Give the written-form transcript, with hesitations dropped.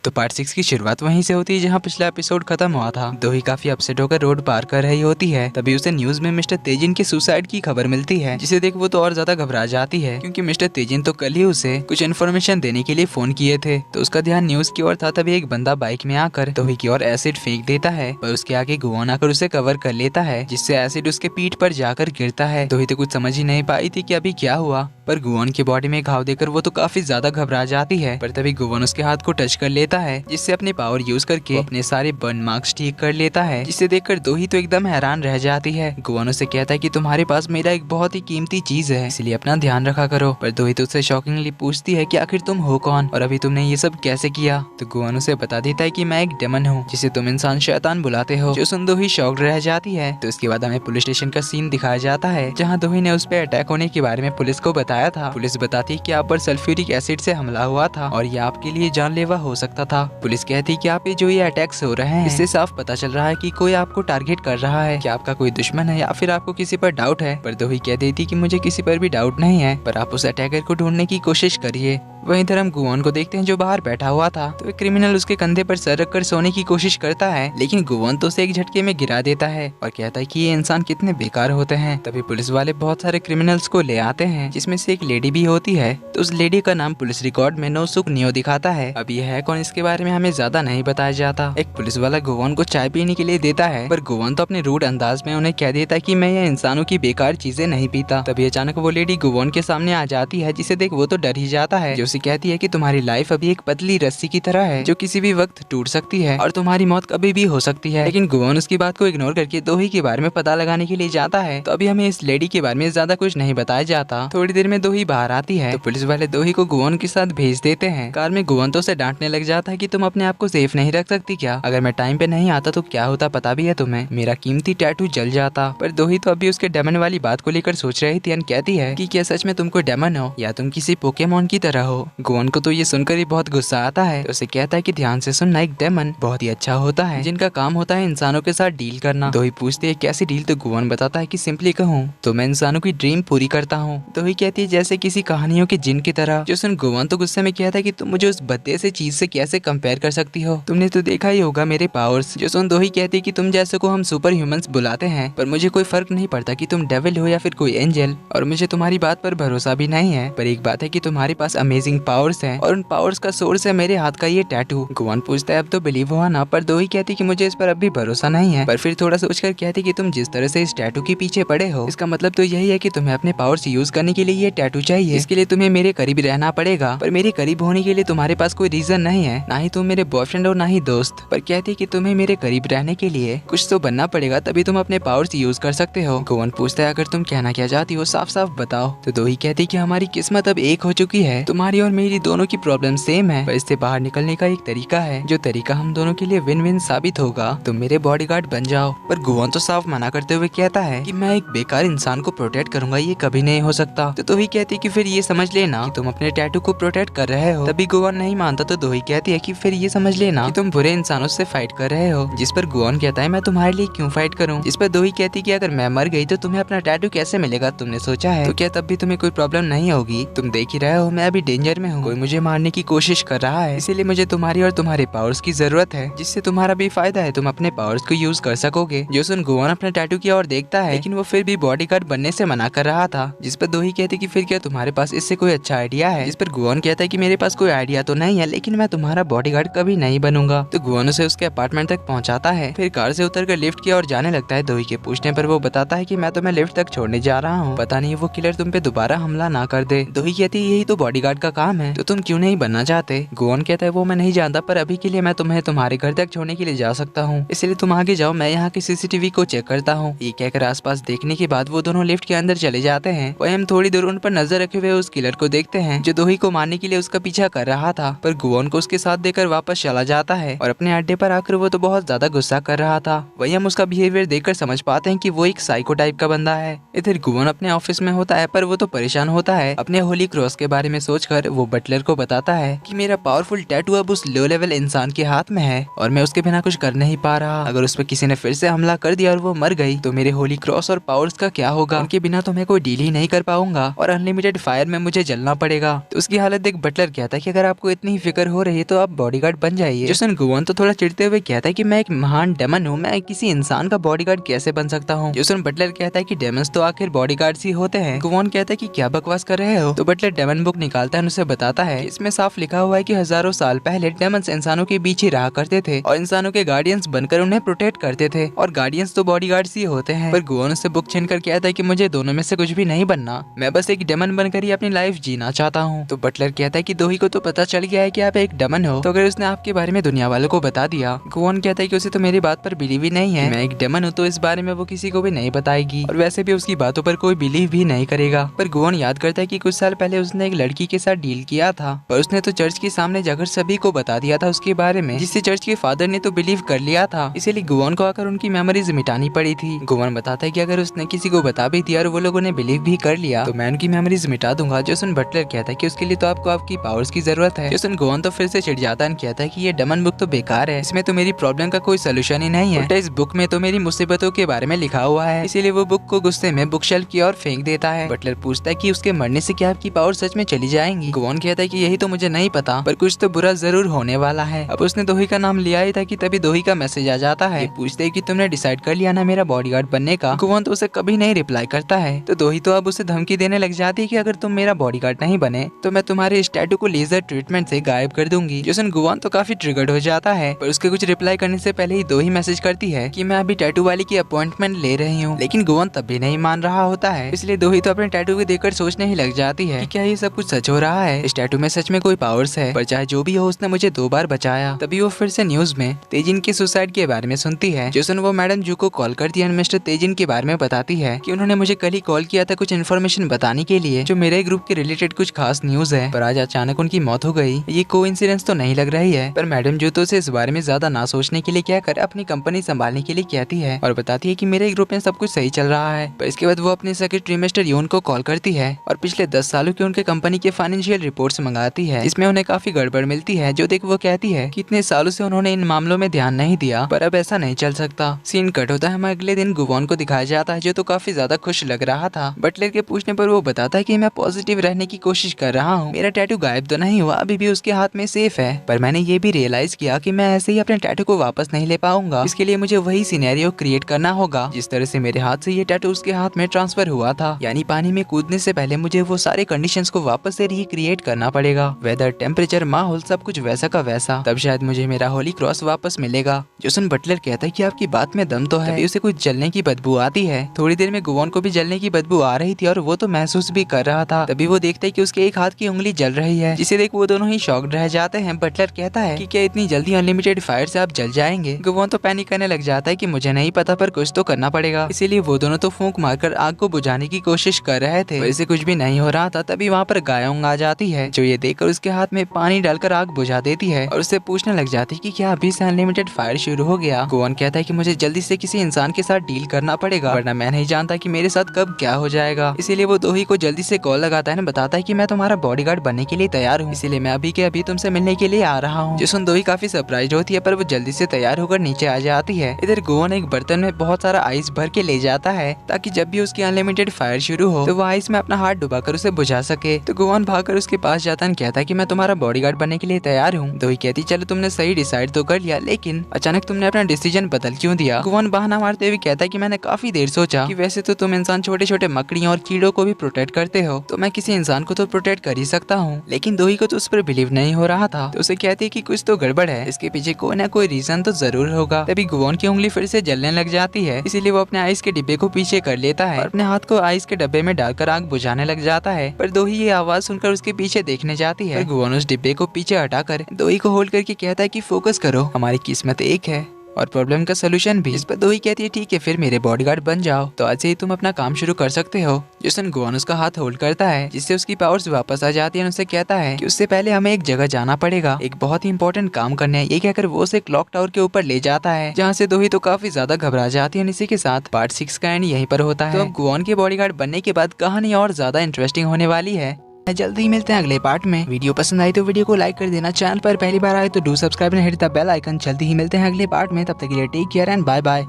तो पार्ट 6 की शुरुआत वहीं से होती है जहाँ पिछला एपिसोड खत्म हुआ था। दोही काफी अपसेट होकर रोड पार कर रही होती है, तभी उसे न्यूज में मिस्टर तेजिन के सुसाइड की खबर मिलती है, जिसे देख वो तो और ज्यादा घबरा जाती है क्योंकि मिस्टर तेजिन तो कल ही उसे कुछ इन्फॉर्मेशन देने के लिए फोन किए थे। तो उसका ध्यान न्यूज की ओर था, तभी एक बंदा बाइक में आकर दोही की ओर एसिड फेंक देता है, पर उसके आगे गुआन आकर उसे कवर कर लेता है, जिससे एसिड उसके पीठ पर जाकर गिरता है। दोही तो कुछ समझ ही नहीं पाई थी कि अभी क्या हुआ, पर गुआन की बॉडी में घाव देकर वो तो काफी ज्यादा घबरा जाती है। पर तभी गुआन उसके हाथ को टच कर लेता है, जिससे अपनी पावर यूज करके अपने सारे बर्न मार्क्स ठीक कर लेता है, जिसे देखकर दोही तो एकदम हैरान रह जाती है। गुआन उसे कहता है कि तुम्हारे पास मेरा एक बहुत ही कीमती चीज है, इसलिए अपना ध्यान रखा करो। पर दोही तो उससे शॉकिंगली पूछती है कि आखिर तुम हो कौन और अभी तुमने ये सब कैसे किया। तो गुआन उसे बता देता है कि मैं एक डेमन हूँ, जिसे तुम इंसान शैतान बुलाते हो। जो सुन दोही शॉक्ड रह जाती है। तो इसके बाद हमें पुलिस स्टेशन का सीन दिखाया जाता है, जहाँ दोही ने उस पर अटैक होने के बारे में पुलिस को बताया था। पुलिस बताती है कि आप पर सल्फ्यूरिक एसिड से हमला हुआ था और ये आपके लिए जानलेवा हो सकता था। पुलिस कहती है कि आप ये अटैक्स हो रहे हैं, इससे साफ पता चल रहा है कि कोई आपको टारगेट कर रहा है, कि आपका कोई दुश्मन है या फिर आपको किसी पर डाउट है। पर दोही कह देती कि मुझे किसी पर भी डाउट नहीं है, पर आप उस अटैकर को ढूंढने की कोशिश करिए। वहीं इधर हम गुआन को देखते हैं जो बाहर बैठा हुआ था। तो एक क्रिमिनल उसके कंधे पर सर रखकर सोने की कोशिश करता है, लेकिन गुआन तो उसे एक झटके में गिरा देता है और कहता है कि ये इंसान कितने बेकार होते हैं। तभी पुलिस वाले बहुत सारे क्रिमिनल्स को ले आते हैं, जिसमें से एक लेडी भी होती है। तो उस लेडी का नाम पुलिस रिकॉर्ड में नोसुक नियो दिखाता है। अब ये है कौन, इसके बारे में हमें ज्यादा नहीं बताया जाता। एक पुलिस वाला गुआन को चाय पीने के लिए देता है, पर गुआन तो अपने रूड अंदाज में उन्हें कह देता है कि मैं ये इंसानों की बेकार चीजें नहीं पीता। तभी अचानक वो लेडी गुआन के सामने आ जाती है, जिसे देख वो तो डर ही जाता है। जो उसे कहती है कि तुम्हारी लाइफ अभी एक पतली रस्सी की तरह है, जो किसी भी वक्त टूट सकती है और तुम्हारी मौत कभी भी हो सकती है। लेकिन गुआन उसकी बात को इग्नोर करके दोही के बारे में पता लगाने के लिए जाता है। तो अभी हमें इस लेडी के बारे में ज्यादा कुछ नहीं बताया जाता। थोड़ी देर में दोही बाहर आती है, तो पुलिस वाले दोही को गुआन के साथ भेज देते हैं। कार में गुआन तो उसे डांटने लग जाता है कि तुम अपने आप को सेफ नहीं रख सकती क्या? अगर मैं टाइम पे नहीं आता तो क्या होता पता भी है तुम्हें? मेरा कीमती टैटू जल जाता। पर दोही तो अभी उसके डेमन वाली बात को लेकर सोच रही थी। कहती है कि क्या सच में तुम कोई डेमन हो या तुम किसी पोकेमॉन की तरह हो? गुआन को तो ये सुनकर ही बहुत गुस्सा आता है। तो उसे कहता है कि ध्यान से सुनना, एक डेमन बहुत ही अच्छा होता है, जिनका काम होता है इंसानों के साथ डील करना। दोही पूछती है कैसी डील? तो गुआन बताता है कि सिंपली कहूँ तो मैं इंसानों की ड्रीम पूरी करता हूँ। दोही कहती है जैसे किसी कहानियों के जिन की तरह। जो सुन गुआन तो गुस्से में कहता है कि तुम मुझे उस भद्दे से चीज से कैसे कंपेयर कर सकती हो? तुमने तो देखा ही होगा मेरे पावर्स। जो सुन दोही कहती है कि तुम जैसे को हम सुपर ह्यूमंस बुलाते हैं, पर मुझे कोई फर्क नहीं पड़ता कि तुम डेविल हो या फिर कोई एंजल, और मुझे तुम्हारी बात पर भरोसा भी नहीं है। पर एक बात है कि तुम्हारे पास अमेजिंग पावर्स हैं और उन पावर्स का सोर्स है मेरे हाथ का ये टैटू। गुआन पूछता है अब तो बिलीव हुआ ना? पर दोही कहती कि मुझे इस पर अब भी भरोसा नहीं है। पर फिर थोड़ा सोचकर कहती कि तुम जिस तरह से इस टैटू के पीछे पड़े हो, इसका मतलब तो यही है कि तुम्हें अपने पावर्स यूज करने के लिए ये टैटू चाहिए। इसके लिए तुम्हें मेरे करीब रहना पड़ेगा, पर मेरे करीब होने के लिए तुम्हारे पास कोई रीजन नहीं है, ना ही तुम मेरे बॉयफ्रेंड और ना ही दोस्त। पर कहती कि तुम्हें मेरे करीब रहने के लिए कुछ तो बनना पड़ेगा, तभी तुम अपने पावर्स यूज कर सकते हो। गुआन पूछता है अगर तुम कहना क्या चाहती हो साफ साफ बताओ। तो दोही कहती कि हमारी किस्मत अब एक हो चुकी है, तुम्हारी और मेरी दोनों की प्रॉब्लम सेम है, पर इससे बाहर निकलने का एक तरीका है, जो तरीका हम दोनों के लिए विन विन साबित होगा। तुम मेरे बॉडीगार्ड बन जाओ। पर गुआन तो साफ मना करते हुए कहता है कि मैं एक बेकार इंसान को प्रोटेक्ट करूंगा, ये कभी नहीं हो सकता। तो दोही कहती कि फिर ये समझ लेना कि तुम अपने टैटू को प्रोटेक्ट कर रहे हो। तभी गुआन नहीं मानता, तो दोही कहती है कि फिर ये समझ लेना कि तुम बुरे इंसानों से फाइट कर रहे हो। जिस पर गुआन कहता है मैं तुम्हारे लिए क्यों फाइट करूं? जिस पर दोही कहती कि अगर मैं मर गई तो तुम्हें अपना टैटू कैसे मिलेगा? तुमने सोचा है? तो क्या तब भी तुम्हें कोई प्रॉब्लम नहीं होगी? तुम देख ही रहे हो मैं अभी डेंजर में हूँ, कोई मुझे मारने की कोशिश कर रहा है, इसीलिए मुझे तुम्हारी और तुम्हारे पावर्स की जरूरत है, जिससे तुम्हारा भी फायदा है, तुम अपने पावर्स को यूज कर सकोगे। जो सुन गुआन अपने टैटू की ओर देखता है, लेकिन वो फिर भी बॉडीगार्ड बनने से मना कर रहा था। जिस पर दोही कहती कि फिर क्या तुम्हारे पास इससे कोई अच्छा आइडिया है? जिस पर गुआन कहता है कि मेरे पास कोई आइडिया तो नहीं है, लेकिन मैं तुम्हारा बॉडीगार्ड कभी नहीं बनूंगा। तो गुआन उसे उसके अपार्टमेंट तक पहुंचाता है, फिर कार से उतरकर लिफ्ट की ओर जाने लगता है। दोही के पूछने पर वो बताता है कि मैं तुम्हें लिफ्ट तक छोड़ने जा रहा हूँ, पता नहीं वो किलर तुम पे दोबारा हमला ना कर दे। दोही कहती है यही तो बॉडीगार्ड का काम है, तो तुम क्यों नहीं बनना चाहते? गुआन कहता है वो मैं नहीं जानता, पर अभी के लिए मैं तुम्हें तुम्हारे घर तक छोड़ने के लिए जा सकता हूँ, इसलिए तुम आगे जाओ, मैं यहाँ की सीसीटीवी को चेक करता हूँ। ये कहकर आसपास देखने के बाद वो दोनों लिफ्ट के अंदर चले जाते हैं। वहीं हम थोड़ी दूर उन पर नजर रखे हुए उस किलर को देखते हैं, जो दोही को मारने के लिए उसका पीछा कर रहा था। पर गुआन को उसके साथ देकर वापस चला जाता है और अपने अड्डे पर आकर वो तो बहुत ज्यादा गुस्सा कर रहा था। वहीं हम उसका बिहेवियर देखकर समझ पाते हैं कि वो एक साइको टाइप का बंदा है। इधर गुआन अपने ऑफिस में होता है, पर वो तो परेशान होता है। अपने होली क्रॉस के बारे में सोचकर वो बटलर को बताता है कि मेरा पावरफुल टैटू अब उस लो लेवल इंसान के हाथ में है और मैं उसके बिना कुछ कर नहीं पा रहा। अगर उस पर किसी ने फिर से हमला कर दिया और वो मर गई तो मेरे होली क्रॉस और पावर्स का क्या होगा? उनके बिना तो मैं कोई डील ही नहीं कर पाऊंगा और अनलिमिटेड फायर में मुझे जलना पड़ेगा। तो उसकी हालत देख बटलर कहता है कि अगर आपको इतनी ही फिक्र हो रही है तो आप बॉडीगार्ड बन जाइए। जोसन गुवोन तो थोड़ा चिढ़ते हुए कहता है कि मैं एक महान डेमन हूँ, मैं किसी इंसान का बॉडीगार्ड कैसे बन सकता हूँ। जोसन बटलर कहता है कि डेमन्स तो आखिर बॉडीगार्ड्स ही होते हैं। गुवोन कहता है कि क्या बकवास कर रहे हो। तो बटलर डेमन बुक निकालता है और उसे बताता है इसमें साफ लिखा हुआ है कि हजारों साल पहले डेमन्स इंसानों के बीच ही रहा करते थे और इंसानों के गार्डियंस बनकर उन्हें प्रोटेक्ट करते थे, और गार्डियंस तो बॉडीगार्ड्स ही होते हैं। पर गुवोन उससे बुक छीन कर कहता है कि मुझे दोनों में से कुछ भी नहीं बनना, मैं बस एक डेमन बनकर ही अपनी लाइफ जीना चाहता हूँ। तो बटलर कहता है कि दोही को तो पता चल गया है कि आप एक डेमन हो, तो अगर उसने आपके बारे में दुनिया वालों को बता दिया। गुवोन कहता है कि उसे तो मेरी बात पर बिलीव ही नहीं है, मैं एक डेमन हूँ, तो इस बारे में वो किसी को भी नहीं बताएगी और वैसे भी उसकी बातों पर कोई बिलीव भी नहीं करेगा। पर गुवोन याद करता है कि कुछ साल पहले उसने एक लड़की के साथ डील किया था, पर उसने तो चर्च के सामने जाकर सभी को बता दिया था उसके बारे में, जिससे चर्च के फादर ने तो बिलीव कर लिया था। इसीलिए गुवोन को आकर उनकी मेमोरीज मिटानी पड़ी थी। गुवोन बताता है कि अगर उसने किसी को बता भी दिया और वो लोगों ने बिलीव भी कर लिया तो मैं उनकी मेमोरीज मिटा दूंगा। जोसन बटलर कहता है कि उसके लिए तो आपको आपकी पावर्स की जरूरत है। जोसन गुवोन तो फिर से चिढ़ जाता है, कहता है कि ये डेमन बुक तो बेकार है, इसमें तो मेरी प्रॉब्लम का कोई सोल्यूशन ही नहीं है, उल्टा इस बुक में तो मेरी मुसीबतों के बारे में लिखा हुआ है। इसीलिए वो बुक को गुस्से में बुक शेल्फ की ओर फेंक देता है। बटलर पूछता है कि उसके मरने से क्या आपकी पावर सच में चली जाएंगी। गुवोन कहता है कि यही तो मुझे नहीं पता, पर कुछ तो बुरा जरूर होने वाला है। अब उसने दोही का नाम लिया ही था कि तभी दोही का मैसेज आ जाता है। पूछते है कि तुमने डिसाइड कर लिया ना मेरा बॉडीगार्ड बनने का। गुवोन तो उसे कभी नहीं रिप्लाई करता है। तो दोही तो अब उसे धमकी देने लग जाती है कि अगर तुम मेरा बॉडीगार्ड नहीं बने तो मैं तुम्हारे इस टैटू को लेजर ट्रीटमेंट से गायब कर दूंगी। जोसन गुवोन तो काफी ट्रिगर्ड हो जाता है, पर उसके कुछ रिप्लाई करने से पहले ही दोही मैसेज करती है कि मैं अभी टैटू वाली की अपॉइंटमेंट ले रही हूँ। लेकिन गुवोन तब भी नहीं मान रहा होता है, इसलिए दोही तो अपने टैटू को देखकर सोचने ही लग जाती है कि क्या ये सब कुछ सच हो रहा है, इस टैटू में सच में कोई पावर्स है। पर चाहे जो भी हो उसने मुझे 2 बार बचाया। तभी वो फिर से न्यूज में तेजिन की सुसाइड के बारे में सुनती है। जोसन वो मैडम जू को कॉल करती है, मिस्टर तेजिन के बारे में बताती है कि उन्होंने मुझे कल ही कॉल किया था कुछ इन्फॉर्मेशन बताने के लिए, जो मेरे ग्रुप के रिलेटेड कुछ खास न्यूज है, पर आज अचानक उनकी मौत हो गई। ये कोइंसिडेंस तो नहीं लग रही है। पर मैडम जू तो उसे इस बारे में ज्यादा ना सोचने के लिए क्या कर अपनी कंपनी संभालने के लिए कहती है और बताती है कि मेरे ग्रुप में सब कुछ सही चल रहा है। पर इसके बाद वो अपने सेक्रेटरी मिस्टर यून को कॉल करती है और पिछले 10 सालों की उनके कंपनी के फाइनेंशियल रिपोर्ट्स मंगाती है। इसमें उन्हें काफी गड़बड़ मिलती है, जो देख वो कहती है कि इतने सालों से उन्होंने इन मामलों में ध्यान नहीं दिया, पर अब ऐसा नहीं चल सकता। सीन कट होता है, हमें अगले दिन गुवोन को दिखाया जाता है, जो तो काफी ज्यादा खुश लग रहा था। बटलर के पूछने पर वो बताता है कि मैं पॉजिटिव रहने की कोशिश कर रहा हूँ, मेरा टैटू गायब तो नहीं हुआ, अभी भी उसके हाथ में सेफ है। पर मैंने ये भी रियलाइज किया कि मैं ऐसे ही अपने टैटू को वापस नहीं ले पाऊंगा, इसके लिए मुझे वही सिनेरियो क्रिएट करना होगा जिस तरह से मेरे हाथ से ये टैटू उसके हाथ में ट्रांसफर हुआ था, यानी पानी में कूदने से पहले मुझे वो सारे कंडीशंस को वापस से रिक्रिएट करना पड़ेगा, वेदर, टेम्परेचर, माहौल, सब कुछ वैसा का वैसा, तब शायद मुझे मेरा होली क्रॉस वापस मिलेगा। जोसन बटलर कहता है कि आपकी बात में दम तो है। तभी उसे कुछ जलने की बदबू आती है। थोड़ी देर में गुवोन को भी जलने की बदबू आ रही थी और वो तो महसूस भी कर रहा था। तभी वो देखता है कि उसके एक हाथ की उंगली जल रही है, जिसे देख वो दोनों ही शॉक्ड रह जाते हैं। बटलर कहता है कि क्या इतनी जल्दी अनलिमिटेड फायर से आप जल जाएंगे। गुवोन तो पैनिक करने लग जाता है कि मुझे नहीं पता, पर कुछ तो करना पड़ेगा। इसीलिए वो दोनों तो फूंक मारकर आग को बुझाने की कोशिश कर रहे थे, वैसे कुछ भी नहीं हो रहा था। तभी वहाँ पर गायोंग आ जाती है, जो ये देखकर उसके हाथ में पानी डालकर आग बुझा देती है और उससे पूछने लग जाती है कि क्या अभी से अनलिमिटेड फायर शुरू हो गया। गुवोन कहता है कि मुझे जल्दी से किसी इंसान के साथ डील करना पड़ेगा, वरना मैं नहीं जानता कि मेरे साथ कब क्या हो जाएगा। इसीलिए वो दोही को जल्दी से कॉल लगाता है, बताता है कि मैं तुम्हारा बॉडीगार्ड बनने के लिए तैयार हूँ, इसीलिए मैं अभी के अभी तुमसे मिलने के लिए आ रहा हूँ। जिसमें दोही काफी सरप्राइज होती है, पर वो जल्दी से तैयार होकर नीचे आ जाती है। इधर गुवोन एक बर्तन में बहुत सारा आइस भर के ले जाता है, ताकि जब भी उसकी अनलिमिटेड फायर शुरू हो तो वो आइस में अपना हाथ डुबाकर उसे बुझा सके। तो गुवोन भागकर उसके पास जाता है, कहता है कि मैं तुम्हारा बॉडीगार्ड बनने के लिए तैयार हूँ। दोही कहती चलो तुमने सही डिसाइड तो कर लिया, लेकिन अचानक तुमने अपना डिसीजन बदल क्यों दिया। गुवोन बहाना मारते हुए कहता है कि मैंने काफी देर सोचा कि वैसे तो तुम इंसान छोटे छोटे मकड़ियों और कीड़ों को भी प्रोटेक्ट करते हो, तो मैं किसी इंसान को तो प्रोटेक्ट कर ही सकता हूँ। लेकिन दोही को तो उस पर बिलीव नहीं हो रहा था, तो उसे कहती है कि कुछ तो गड़बड़ है, इसके पीछे कोई ना कोई रीजन तो जरूर होगा। तभी गुवोन की उंगली फिर से जलने लग जाती है, इसीलिए वो अपने आइस के डिब्बे को पीछे कर लेता है और अपने हाथ को आइस के डब्बे में डालकर आग बुझाने लग जाता है। पर दोही ये आवाज सुनकर उसके पीछे देखने जाती है। गुवोन उस डिब्बे को पीछे हटाकर दोही को होल्ड करके कहता है कि फोकस करो, हमारी किस्मत एक है और प्रॉब्लम का सोल्यूशन भी। इस पर दोही कहती है ठीक है फिर मेरे बॉडीगार्ड बन जाओ, तो आज से ही तुम अपना काम शुरू कर सकते हो। जोसन गुवोन उसका हाथ होल्ड करता है, जिससे उसकी पावर्स वापस आ जाती है। उससे कहता है कि उससे पहले हमें एक जगह जाना पड़ेगा, एक बहुत ही इंपॉर्टेंट काम करने। ये कहकर वो उसे क्लॉक टावर के ऊपर ले जाता है, जहाँ से दोही तो काफी ज्यादा घबरा जाती है। इसी के साथ पार्ट 6 का एंड यहीं पर होता है। तो अब गुवोन के बॉडीगार्ड बनने के बाद कहानी और ज्यादा इंटरेस्टिंग होने वाली है। जल्दी ही मिलते हैं अगले पार्ट में। वीडियो पसंद आई तो वीडियो को लाइक कर देना, चैनल पर पहली बार आए तो do subscribe and hit the bell icon. जल्दी ही मिलते हैं अगले पार्ट में, तब तक के लिए take care and bye bye.